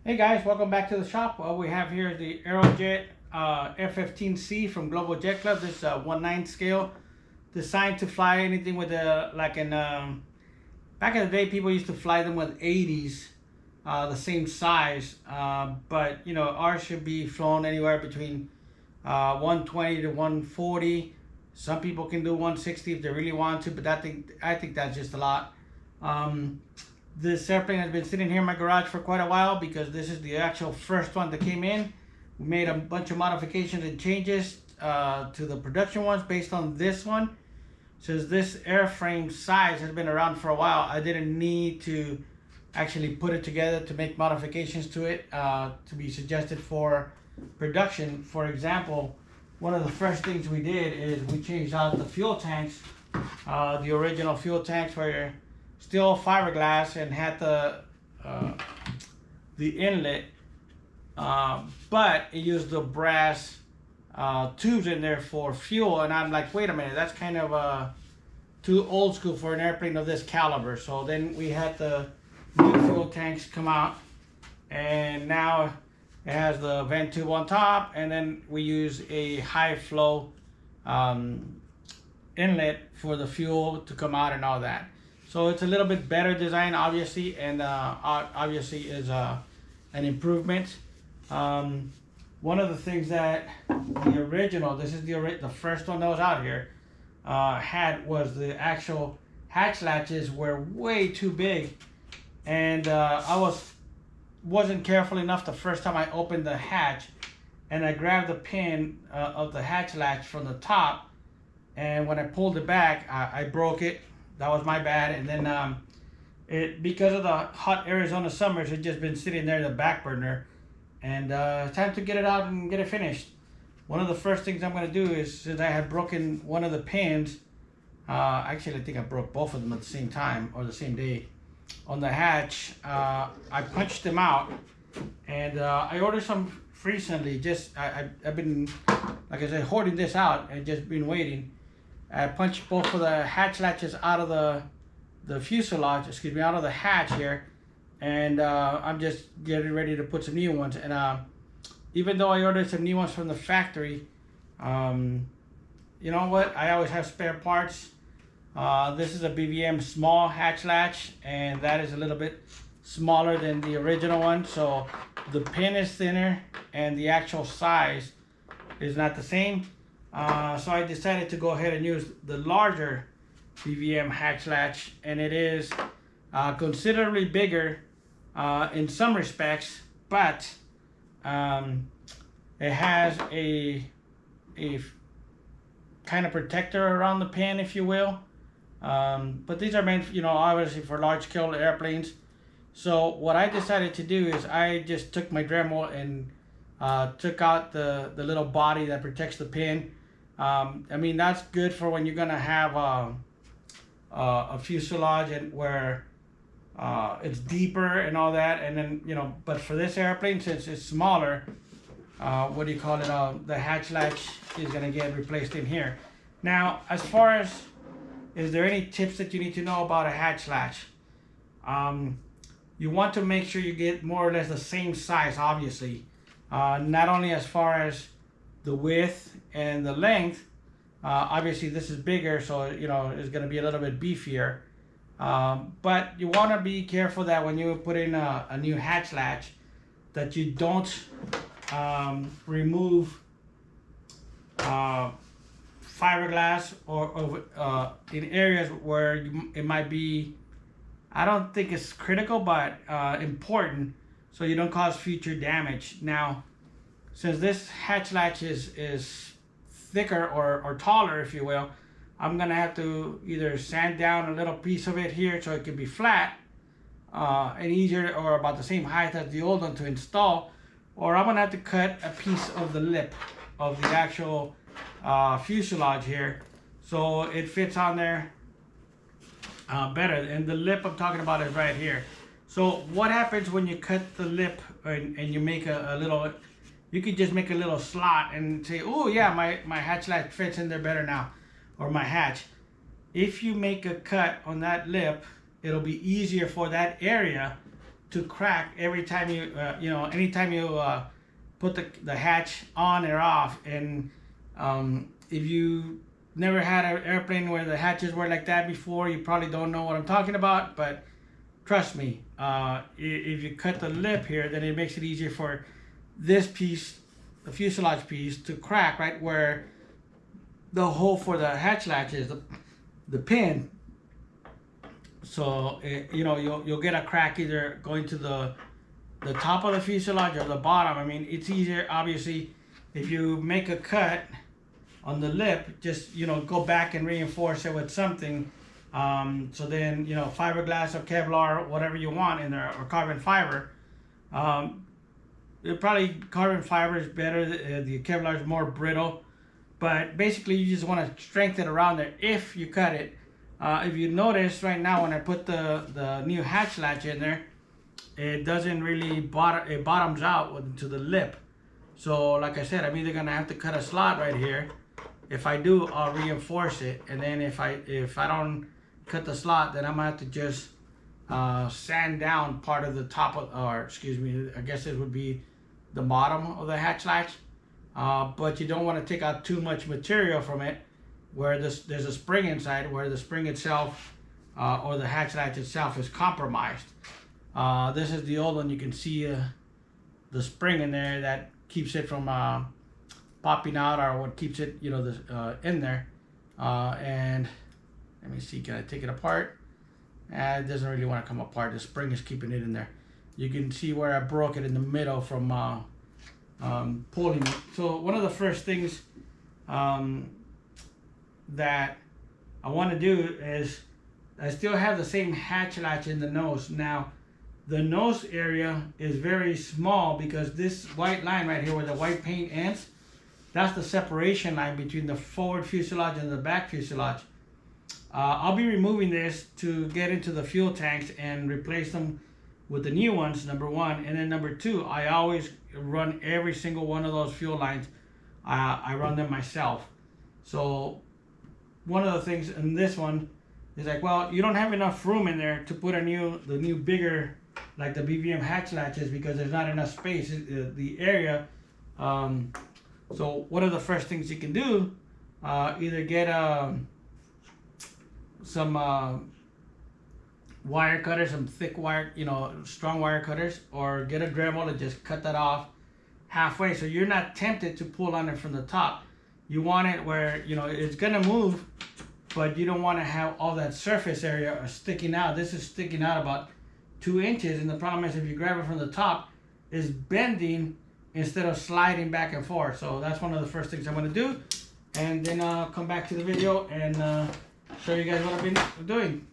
Hey guys, welcome back to the shop. What we have here is the Aerojet F-15C from Global Jet Club. This is a 1/9 scale, designed to fly anything with a back in the day, people used to fly them with 80s, the same size. But you know, ours should be flown anywhere between 120 to 140. Some people can do 160 if they really want to, but I think that's just a lot. This airplane has been sitting here in my garage for quite a while because this is the actual first one that came in. We made a bunch of modifications and changes to the production ones based on this one. Since this airframe size has been around for a while, I didn't need to actually put it together to make modifications to it to be suggested for production. For example, one of the first things we did is we changed out the fuel tanks. The original fuel tanks were still fiberglass and had the inlet, but it used the brass tubes in there for fuel, and I'm like, wait a minute, that's kind of too old school for an airplane of this caliber. So then we had the new fuel tanks come out, and now it has the vent tube on top, and then we use a high flow inlet for the fuel to come out and all that. So it's a little bit better design, obviously, and obviously is an improvement. One of the things that the original, this is the first one that was out here, had was the actual hatch latches were way too big, and I wasn't careful enough the first time I opened the hatch, and I grabbed the pin of the hatch latch from the top, and when I pulled it back, I broke it. That was my bad. And then because of the hot Arizona summers, it's just been sitting there in the back burner, and it's time to get it out and get it finished. One of the first things I'm going to do is, since I had broken one of the pins, actually I think I broke both of them at the same time or the same day on the hatch, I punched them out, and I ordered some recently. I've been, like I said, hoarding this out and just been waiting. I punched both of the hatch latches out of the fuselage, out of the hatch here, and I'm just getting ready to put some new ones. And even though I ordered some new ones from the factory, you know what? I always have spare parts. This is a BVM small hatch latch, and that is a little bit smaller than the original one. So the pin is thinner, and the actual size is not the same. So I decided to go ahead and use the larger BVM hatch latch, and it is considerably bigger in some respects, but it has a kind of protector around the pin, if you will. But these are meant, obviously for large scale airplanes. So what I decided to do is I just took my Dremel and took out the little body that protects the pin. I mean, that's good for when you're gonna have a fuselage and where it's deeper and all that, and then but for this airplane, since it's smaller, the hatch latch is gonna get replaced in here. Now, as far as, is there any tips that you need to know about a hatch latch? You want to make sure you get more or less the same size, obviously, not only as far as the width and the length. Obviously this is bigger, so it's going to be a little bit beefier, but you want to be careful that when you put in a new hatch latch, that you don't remove fiberglass or in areas where it might be, I don't think it's critical, but important, so you don't cause future damage. Now, since this hatch latch is thicker or taller, if you will, I'm gonna have to either sand down a little piece of it here so it can be flat and easier, or about the same height as the old one to install, or I'm gonna have to cut a piece of the lip of the actual fuselage here so it fits on there better. And the lip I'm talking about is right here. So what happens when you cut the lip and you make a little, you could just make a little slot and say, oh yeah, my hatch latch fits in there better now, or my hatch. If you make a cut on that lip, it'll be easier for that area to crack every time you, you know, anytime you put the hatch on or off. And if you never had an airplane where the hatches were like that before, you probably don't know what I'm talking about. But trust me, if you cut the lip here, then it makes it easier for this piece, the fuselage piece, to crack right where the hole for the hatch latch is, the pin. So you know, you'll get a crack either going to the top of the fuselage or the bottom. I mean, it's easier obviously if you make a cut on the lip, just, you know, go back and reinforce it with something. So then, you know, fiberglass or Kevlar, whatever you want in there, or carbon fiber. Probably carbon fiber is better. The Kevlar is more brittle, but basically you just want to strengthen it around there if you cut it. If you notice right now, when I put the new hatch latch in there, it doesn't really it bottoms out into the lip. So like I said, I'm either gonna have to cut a slot right here. If I do, I'll reinforce it, and then if I don't cut the slot, then I'm gonna have to just sand down part of the top of, or excuse me, I guess it would be the bottom of the hatch latch. But you don't want to take out too much material from it, where there's a spring inside, where the spring itself or the hatch latch itself is compromised. This is the old one. You can see the spring in there that keeps it from popping out, or what keeps it, you know, in there. And let me see, can I take it apart? It doesn't really want to come apart. The spring is keeping it in there. You can see where I broke it in the middle from pulling it. So one of the first things that I want to do is, I still have the same hatch latch in the nose. Now, the nose area is very small because this white line right here where the white paint ends, that's the separation line between the forward fuselage and the back fuselage. I'll be removing this to get into the fuel tanks and replace them with the new ones, number one. And then number two, I always run every single one of those fuel lines. I run them myself. So one of the things in this one is like, well, you don't have enough room in there to put the new bigger, like the BVM hatch latches, because there's not enough space, the area. So one of the first things you can do, either get some wire cutters, some thick wire, you know, strong wire cutters, or get a Dremel and just cut that off halfway, so you're not tempted to pull on it from the top. You want it where, you know, it's gonna move, but you don't want to have all that surface area sticking out. This is sticking out about 2 inches, and the problem is if you grab it from the top, it's bending instead of sliding back and forth. So that's one of the first things I'm going to do, and then I'll come back to the video and show you guys what I've been doing.